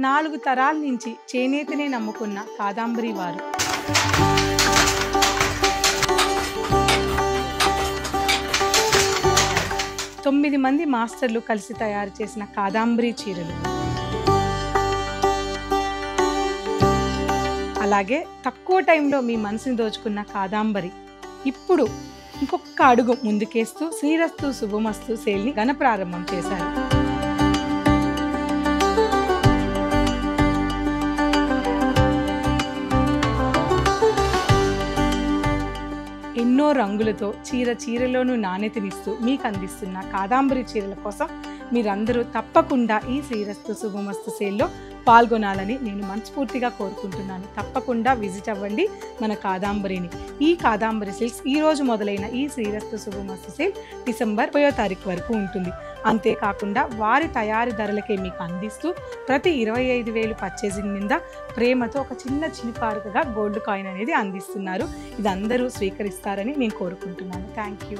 4 తరాల నుంచి చేనేతనే నమ్ముకున్న కాదంబరి వారు. తొమ్మిది మంది మాస్టర్లు కలిసి తయారు చేసిన కాదంబరి చీరలు. అలాగే తక్కువ టైంలో మీ మనసుని దోచుకున్న కాదంబరి ఇప్పుడు ఇంకొక అడుగు ముందుకేస్తూ శ్రీరస్తు శుభమస్తు సేల్ని ఘన ప్రారంభం చేశారు. ఎన్నో రంగులతో చీరలోనూ నాణ్యతనిస్తూ మీకు అందిస్తున్న కాదంబరి చీరల కోసం మీరందరూ తప్పకుండా ఈ శ్రీరస్తు శుభమస్తు సేల్లో పాల్గొనాలని నేను మనస్ఫూర్తిగా కోరుకుంటున్నాను. తప్పకుండా విజిట్ అవ్వండి మన కాదంబరిని. ఈ కాదంబరి సేల్స్ ఈ రోజు మొదలైన ఈ శ్రీరస్తు శుభమస్తు సేల్ డిసెంబర్ 30వ తారీఖు వరకు ఉంటుంది. అంతేకాకుండా వారి తయారీ ధరలకే మీకు అందిస్తూ ప్రతి 25,000 పర్చేసింగ్ మీద ప్రేమతో ఒక చిన్న చినుకారుగా గోల్డ్ కాయిన్ అనేది అందిస్తున్నారు. ఇది అందరూ స్వీకరిస్తారని నేను కోరుకుంటున్నాను. Thank you.